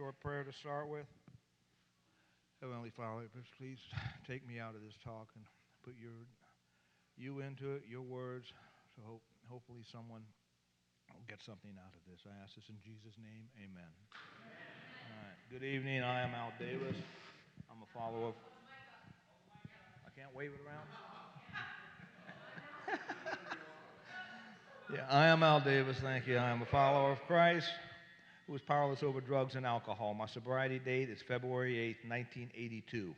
short prayer to start with. Heavenly Father, please take me out of this talk and put you into it, your words, so hopefully someone will get something out of this. I ask this in Jesus' name. Amen. All right. Good evening. I am Al Davis. I'm a follower of. I can't wave it around. Yeah, I am Al Davis. Thank you. I am a follower of Christ who is powerless over drugs and alcohol. My sobriety date is February 8th, 1982.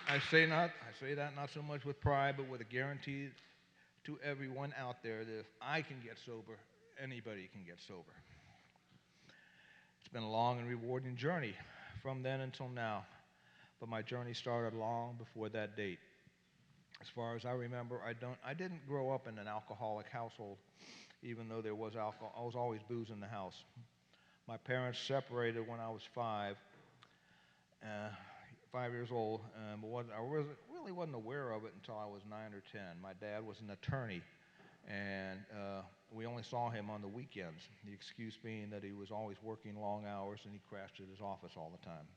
I say that not so much with pride, but with a guarantee to everyone out there that if I can get sober, anybody can get sober. It's been a long and rewarding journey from then until now, but my journey started long before that date. As far as I remember, I didn't grow up in an alcoholic household, even though there was alcohol. I was always booze in the house. My parents separated when I was 5 years old, but I really wasn't aware of it until I was 9 or 10. My dad was an attorney, and we only saw him on the weekends, the excuse being that he was always working long hours and he crashed at his office all the time.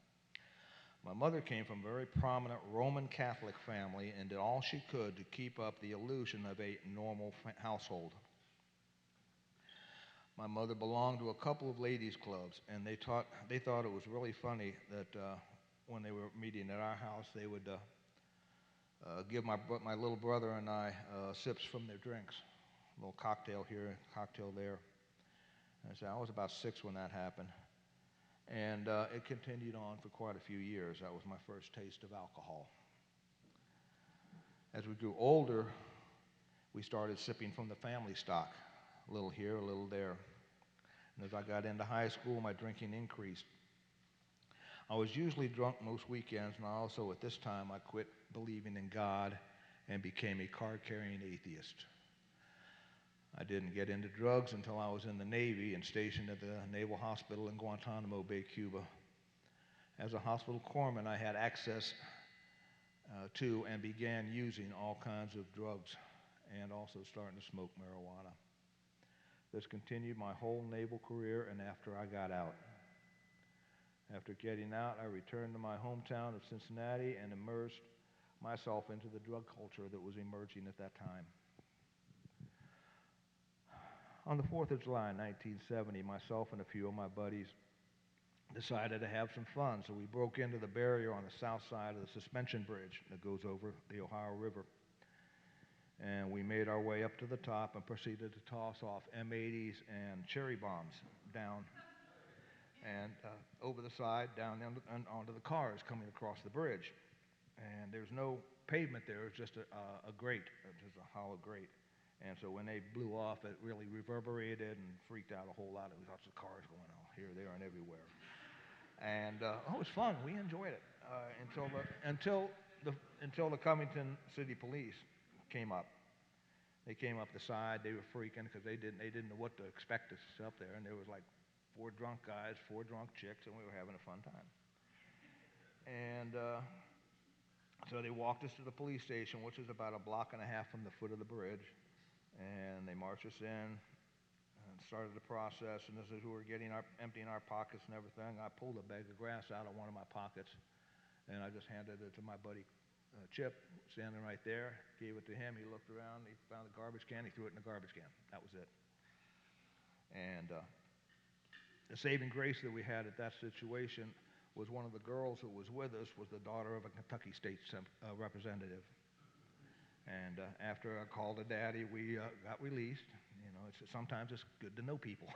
My mother came from a very prominent Roman Catholic family and did all she could to keep up the illusion of a normal household. My mother belonged to a couple of ladies' clubs, and they thought it was really funny that when they were meeting at our house, they would give my little brother and I sips from their drinks, a little cocktail here, cocktail there. And so I was about 6 when that happened. And it continued on for quite a few years. That was my first taste of alcohol. As we grew older, we started sipping from the family stock, a little here, a little there. And as I got into high school, my drinking increased. I was usually drunk most weekends, and also at this time I quit believing in God and became a card-carrying atheist. I didn't get into drugs until I was in the Navy and stationed at the Naval Hospital in Guantanamo Bay, Cuba. As a hospital corpsman, I had access to and began using all kinds of drugs and also starting to smoke marijuana. This continued my whole naval career and after I got out. After getting out, I returned to my hometown of Cincinnati and immersed myself into the drug culture that was emerging at that time. On the 4th of July, 1970, myself and a few of my buddies decided to have some fun, so we broke into the barrier on the south side of the suspension bridge that goes over the Ohio River. And we made our way up to the top and proceeded to toss off M80s and cherry bombs down and over the side, down onto the cars coming across the bridge. And there's no pavement there, it's just a grate, just a hollow grate. And so when they blew off, it really reverberated and freaked out a whole lot. There was lots of cars going on here, there, and everywhere. And it was fun. We enjoyed it until the Covington City Police came up. They came up the side. They were freaking because they didn't know what to expect us up there. And there was like 4 drunk guys, 4 drunk chicks, and we were having a fun time. And so they walked us to the police station, which is about a block and a half from the foot of the bridge. And they marched us in and started the process. And as we were emptying our pockets and everything, I pulled a bag of grass out of one of my pockets, and I just handed it to my buddy Chip, standing right there. Gave it to him. He looked around. He found the garbage can. He threw it in the garbage can. That was it. And the saving grace that we had at that situation was one of the girls who was with us was the daughter of a Kentucky state representative. And after I called her daddy, we got released. You know, sometimes it's good to know people.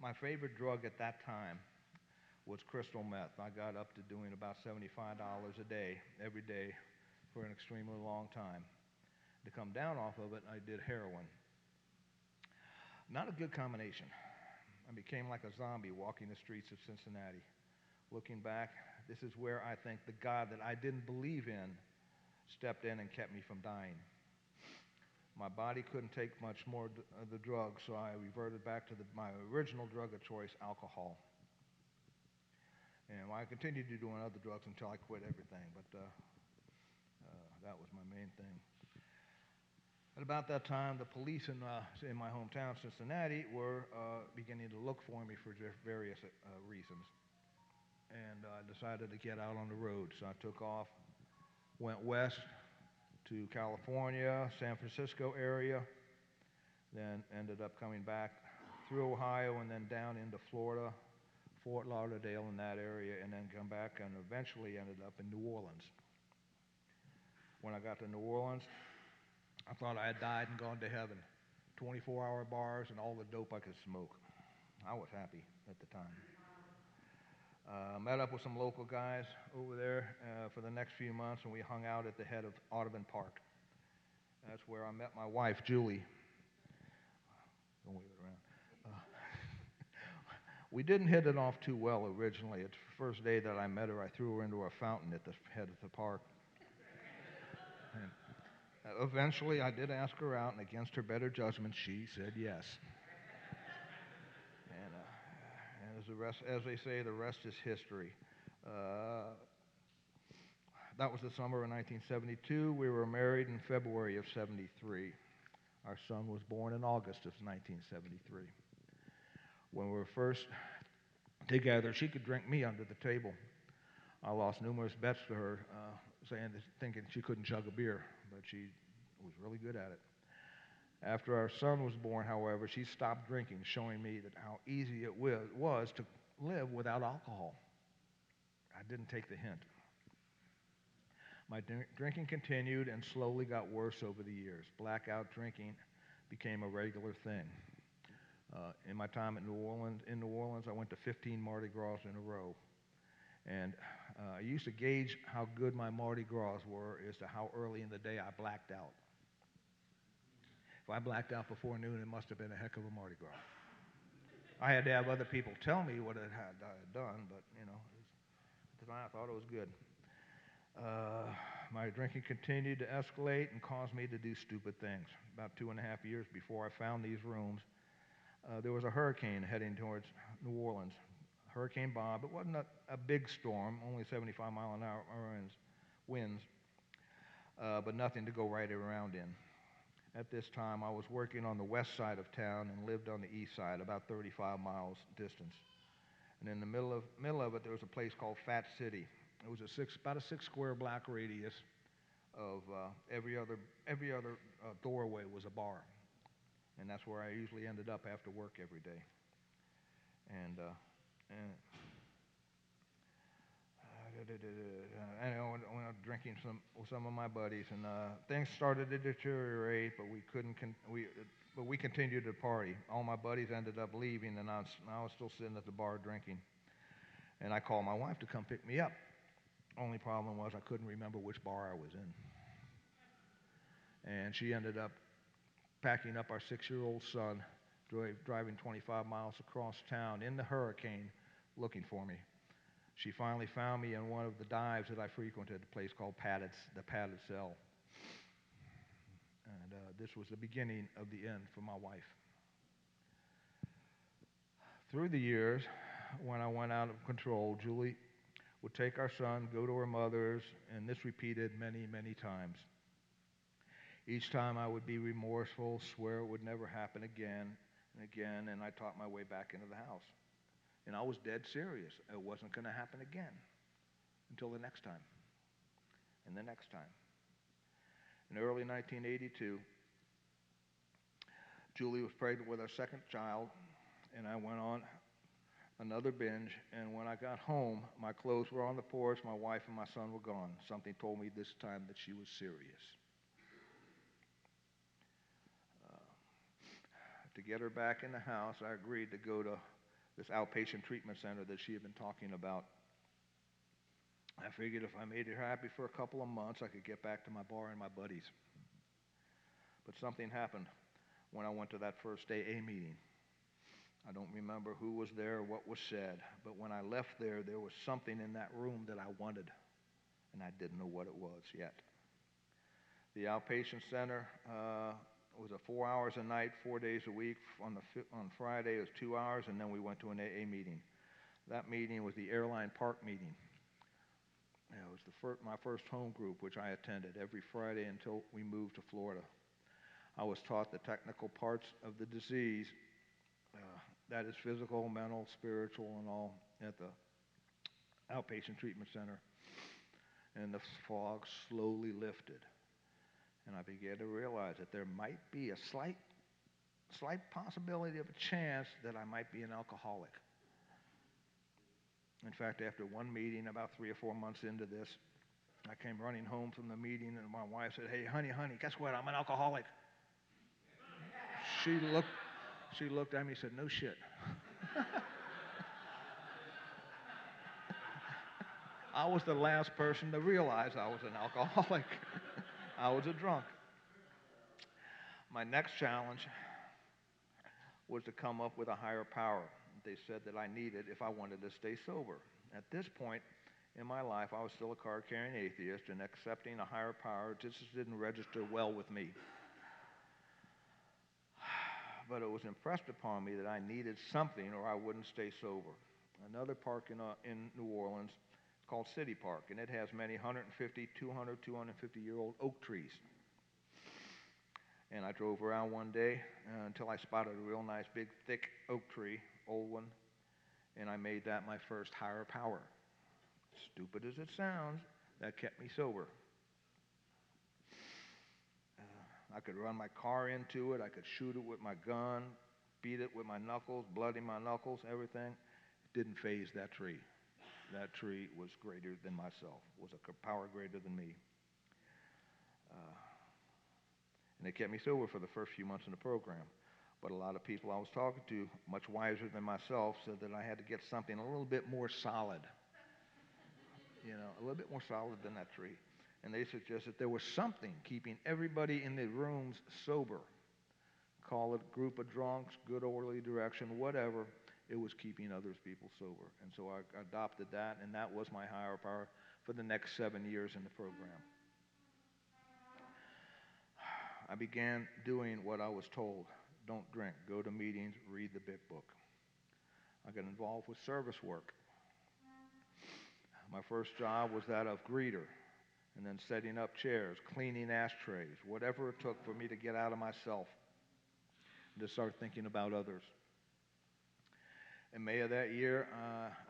My favorite drug at that time was crystal meth. I got up to doing about $75 a day, every day, for an extremely long time. To come down off of it, I did heroin. Not a good combination. I became like a zombie walking the streets of Cincinnati. Looking back, this is where I think the God that I didn't believe in stepped in and kept me from dying. My body couldn't take much more of the drugs, so I reverted back to my original drug of choice, alcohol. And I continued to do other drugs until I quit everything, but that was my main thing. At about that time, the police in my hometown, Cincinnati, were beginning to look for me for various reasons. And I decided to get out on the road. So I took off, went west to California, San Francisco area, then ended up coming back through Ohio and then down into Florida, Fort Lauderdale in that area, and then come back and eventually ended up in New Orleans. When I got to New Orleans, I thought I had died and gone to heaven. 24-hour bars and all the dope I could smoke. I was happy at the time. Met up with some local guys over there for the next few months, and we hung out at the head of Audubon Park. That's where I met my wife, Julie. Don't wave it around. We didn't hit it off too well originally. It's the first day that I met her, I threw her into a fountain at the head of the park. And eventually, I did ask her out, and against her better judgment, she said yes. And as the rest, as they say, the rest is history. That was the summer of 1972. We were married in February of '73. Our son was born in August of 1973. When we were first together, she could drink me under the table. I lost numerous bets to her, thinking she couldn't chug a beer, but she was really good at it. After our son was born, however, she stopped drinking, showing me that how easy it was to live without alcohol. I didn't take the hint. My drinking continued and slowly got worse over the years. Blackout drinking became a regular thing. In my time in New Orleans, I went to 15 Mardi Gras in a row. And I used to gauge how good my Mardi Gras were as to how early in the day I blacked out. If I blacked out before noon, it must have been a heck of a Mardi Gras. I had to have other people tell me what I had done, but, you know, at the time I thought it was good. My drinking continued to escalate and caused me to do stupid things. About 2.5 years before I found these rooms, there was a hurricane heading towards New Orleans. Hurricane Bob. It wasn't a big storm, only 75-mile-an-hour winds, but nothing to go right around in. At this time, I was working on the west side of town and lived on the east side, about 35 miles distance. And in the middle of it, there was a place called Fat City. It was about a 6-square block radius of every other doorway was a bar, and that's where I usually ended up after work every day. And I went drinking with some of my buddies, and things started to deteriorate, but we continued to party. All my buddies ended up leaving, and I was still sitting at the bar drinking. And I called my wife to come pick me up. Only problem was I couldn't remember which bar I was in. And she ended up packing up our 6-year-old son, driving 25 miles across town in the hurricane looking for me. She finally found me in one of the dives that I frequented, a place called the Padded Cell. And this was the beginning of the end for my wife. Through the years, when I went out of control, Julie would take our son, go to her mother's, and this repeated many, many times. Each time I would be remorseful, swear it would never happen again and again, and I talked my way back into the house. And I was dead serious. It wasn't going to happen again until the next time and the next time. In early 1982, Julie was pregnant with our second child, and I went on another binge, and when I got home, my clothes were on the porch, my wife and my son were gone. Something told me this time that she was serious. To get her back in the house, I agreed to go to this outpatient treatment center that she had been talking about. I figured if I made her happy for a couple of months, I could get back to my bar and my buddies. But something happened when I went to that first AA meeting. I don't remember who was there or what was said, but when I left there, there was something in that room that I wanted, and I didn't know what it was yet. The outpatient center was 4 hours a night, 4 days a week. On Friday, it was 2 hours, and then we went to an AA meeting. That meeting was the Airline Park meeting. It was my first home group, which I attended every Friday until we moved to Florida. I was taught the technical parts of the disease, uh, that is physical, mental, spiritual, and all, at the outpatient treatment center. And the fog slowly lifted. And I began to realize that there might be a slight possibility of a chance that I might be an alcoholic. In fact, after one meeting, about 3 or 4 months into this, I came running home from the meeting, and my wife said, "Hey, honey, guess what? I'm an alcoholic." She looked, she looked at me and said, "No shit." I was the last person to realize I was an alcoholic. I was a drunk. My next challenge was to come up with a higher power they said that I needed if I wanted to stay sober. At this point in my life, I was still a card-carrying atheist, and accepting a higher power just didn't register well with me. But it was impressed upon me that I needed something or I wouldn't stay sober. Another park in New Orleans is called City Park, and it has many 150, 200, 250-year-old oak trees. And I drove around one day until I spotted a real nice, big, thick oak tree, old one, and I made that my first higher power. Stupid as it sounds, that kept me sober. I could run my car into it. I could shoot it with my gun, beat it with my knuckles, bloody my knuckles, everything. It didn't faze that tree. That tree was greater than myself, was a power greater than me. And it kept me sober for the first few months in the program. But a lot of people I was talking to, much wiser than myself, said that I had to get something a little bit more solid. A little bit more solid than that tree. And they suggested there was something keeping everybody in the rooms sober. Call it group of drunks, good orderly direction, whatever. It was keeping other people sober. And so I adopted that, and that was my higher power for the next 7 years in the program. I began doing what I was told. Don't drink, go to meetings, read the big book. I got involved with service work. My first job was that of greeter, and then setting up chairs, cleaning ashtrays, whatever it took for me to get out of myself and to start thinking about others. In May of that year,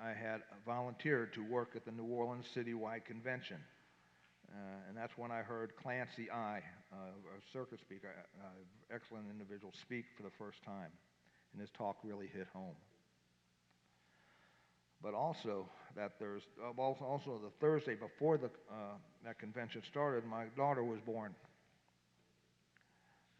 I had volunteered to work at the New Orleans Citywide Convention. And that's when I heard Clancy I, a circuit speaker, excellent individual, speak for the first time. And his talk really hit home. But also, also the Thursday before that convention started, my daughter was born.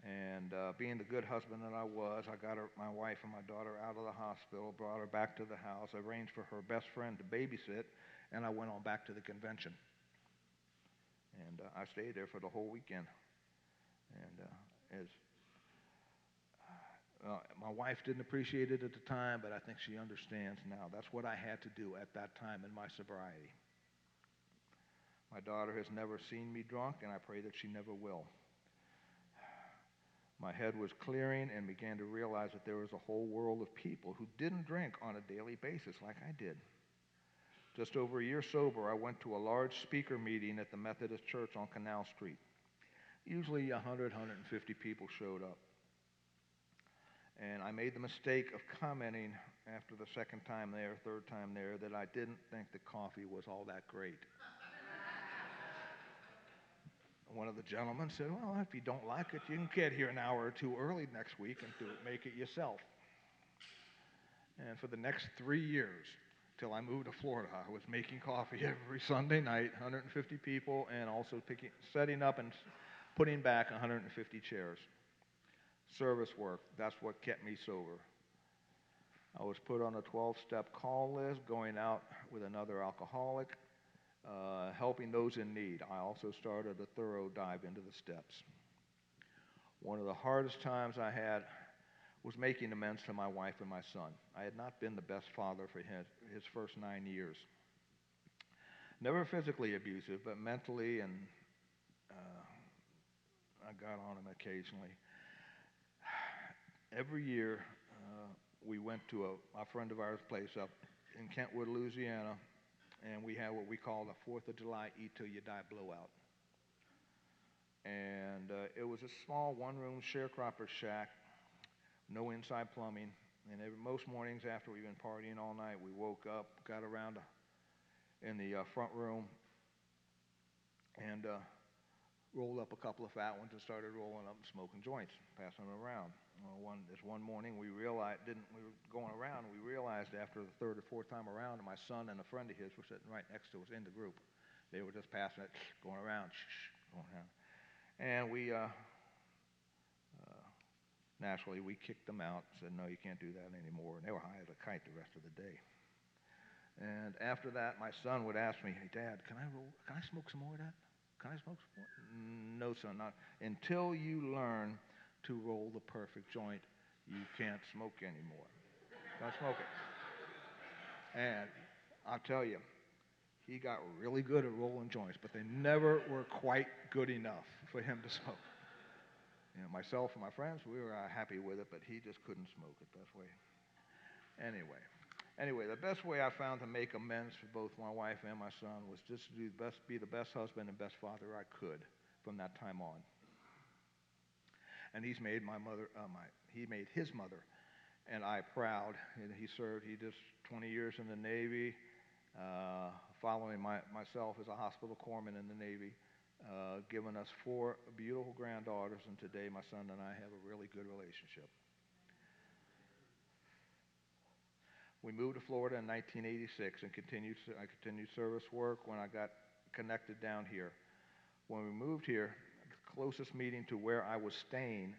And being the good husband that I was, I got my wife and my daughter out of the hospital, brought her back to the house, arranged for her best friend to babysit, and I went on back to the convention. And I stayed there for the whole weekend. And my wife didn't appreciate it at the time, but I think she understands now. That's what I had to do at that time in my sobriety. My daughter has never seen me drunk, and I pray that she never will. My head was clearing and began to realize that there was a whole world of people who didn't drink on a daily basis like I did. Just over a year sober, I went to a large speaker meeting at the Methodist Church on Canal Street. Usually 100, 150 people showed up. And I made the mistake of commenting after the second time there, third time there, that I didn't think the coffee was all that great. One of the gentlemen said, "Well, if you don't like it, you can get here an hour or two early next week and make it yourself." And for the next 3 years, till I moved to Florida, I was making coffee every Sunday night, 150 people, and also setting up and putting back 150 chairs. Service work, that's what kept me sober. I was put on a 12-step call list, going out with another alcoholic, helping those in need. I also started a thorough dive into the steps. One of the hardest times I had was making amends to my wife and my son. I had not been the best father for his first 9 years. Never physically abusive, but mentally, and I got on him occasionally. Every year, we went to a friend of ours' place up in Kentwood, Louisiana, and we had what we call the 4th of July Eat Till You Die blowout. And it was a small one-room sharecropper shack, no inside plumbing. And most mornings after we've been partying all night, we woke up, got around in the front room, and rolled up a couple of fat ones and started rolling up and smoking joints, passing them around. This one morning we were going around, and we realized after the third or fourth time around, my son and a friend of his were sitting right next to us in the group. They were just passing it, going around, going around. And we, naturally, we kicked them out, said, no, you can't do that anymore. And they were high as a kite the rest of the day. And after that, my son would ask me, hey, Dad, can I smoke some more of that? Can I smoke some more? No, son, not until you learn to roll the perfect joint, you can't smoke anymore. Don't smoke it. And I'll tell you, he got really good at rolling joints, but they never were quite good enough for him to smoke. You know, myself and my friends, we were happy with it, but he just couldn't smoke it that way. Anyway, the best way I found to make amends for both my wife and my son was just to be the best husband and best father I could from that time on. And he's made he made his mother and I proud. And he did 20 years in the Navy, following myself as a hospital corpsman in the Navy, given us 4 beautiful granddaughters, and today my son and I have a really good relationship. We moved to Florida in 1986 and I continued service work when I got connected down here. When we moved here, the closest meeting to where I was staying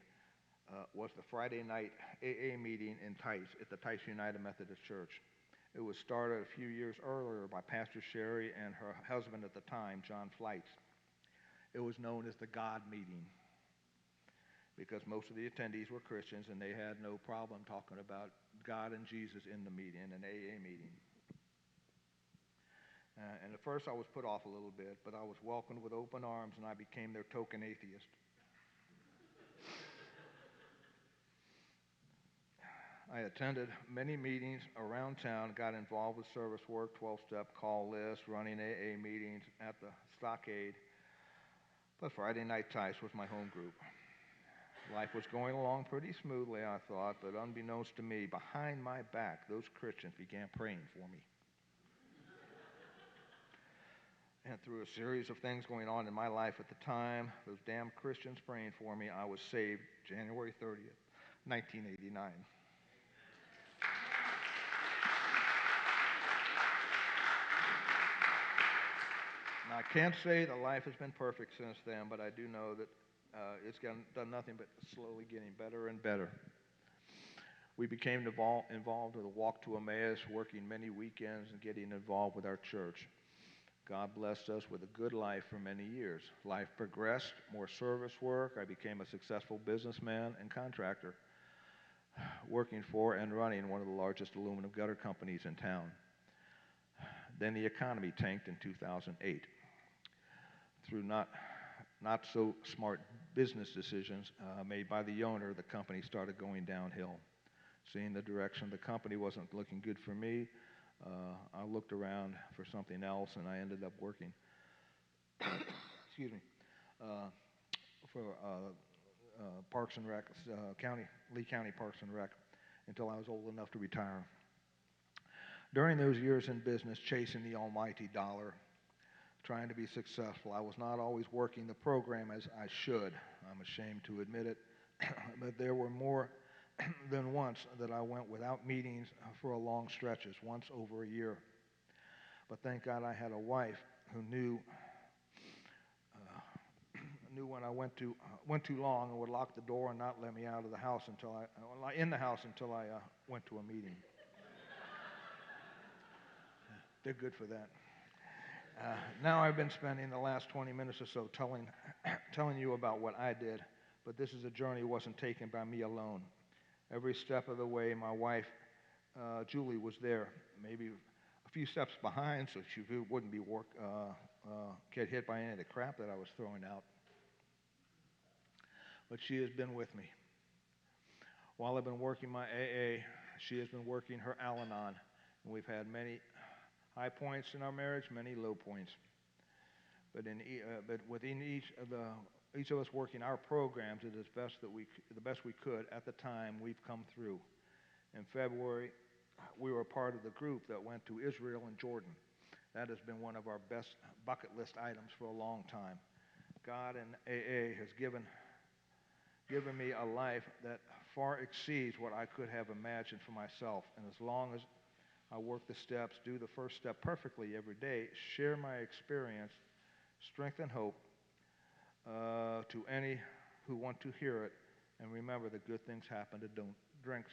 was the Friday night AA meeting in Tice at the Tice United Methodist Church. It was started a few years earlier by Pastor Sherry and her husband at the time, John Flights. It was known as the God meeting because most of the attendees were Christians and they had no problem talking about God and Jesus in the meeting, in an AA meeting. And at first I was put off a little bit, but I was welcomed with open arms and I became their token atheist. I attended many meetings around town, got involved with service work, 12-step call lists, running AA meetings at the Stockade. But Friday Night Tice was my home group. Life was going along pretty smoothly, I thought, but unbeknownst to me, behind my back, those Christians began praying for me. And through a series of things going on in my life at the time, those damn Christians praying for me, I was saved January 30th, 1989. Now, I can't say that life has been perfect since then, but I do know that it's done nothing but slowly getting better and better. We became involved with a Walk to Emmaus, working many weekends and getting involved with our church. God blessed us with a good life for many years. Life progressed, more service work. I became a successful businessman and contractor, working for and running one of the largest aluminum gutter companies in town. Then the economy tanked in 2008. Through not so smart business decisions made by the owner, the company started going downhill. Seeing the direction the company wasn't looking good for me, I looked around for something else, and I ended up working excuse me, for Parks and Rec, Lee County Parks and Rec, until I was old enough to retire. During those years in business, chasing the almighty dollar, trying to be successful, I was not always working the program as I should. I'm ashamed to admit it, but there were more than once that I went without meetings for long stretches, once over a year. But thank God I had a wife who knew when I went too long and would lock the door and not let me out of the house until I went to a meeting. They're good for that. Now I've been spending the last 20 minutes or so telling you about what I did, but this is a journey that wasn't taken by me alone. Every step of the way, my wife, Julie, was there, maybe a few steps behind so she wouldn't get hit by any of the crap that I was throwing out. But she has been with me. While I've been working my AA, she has been working her Al-Anon, and we've had many high points in our marriage, many low points. But within each of the each of us working our programs as the best we could at the time we've come through. In February, we were a part of the group that went to Israel and Jordan. That has been one of our best bucket list items for a long time. God and AA has given me a life that far exceeds what I could have imagined for myself. And as long as I work the steps, do the first step perfectly every day, share my experience, strength, and hope to any who want to hear it, and remember that good things happen to drunks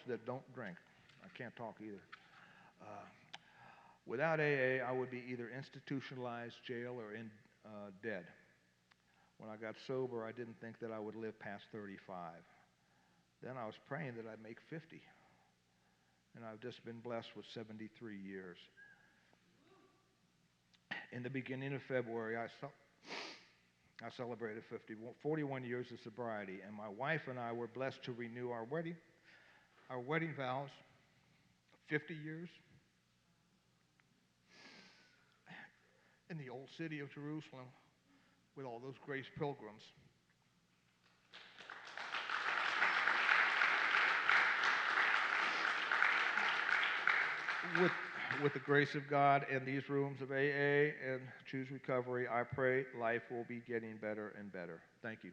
that don't drink. I can't talk either. Without AA, I would be either institutionalized, jail, or dead. When I got sober, I didn't think that I would live past 35. Then I was praying that I'd make 50. And I've just been blessed with 73 years. In the beginning of February, I celebrated 41 years of sobriety, and my wife and I were blessed to renew our wedding vows, 50 years, in the old city of Jerusalem with all those grace pilgrims. With the grace of God and these rooms of AA and Choose Recovery, I pray life will be getting better and better. Thank you.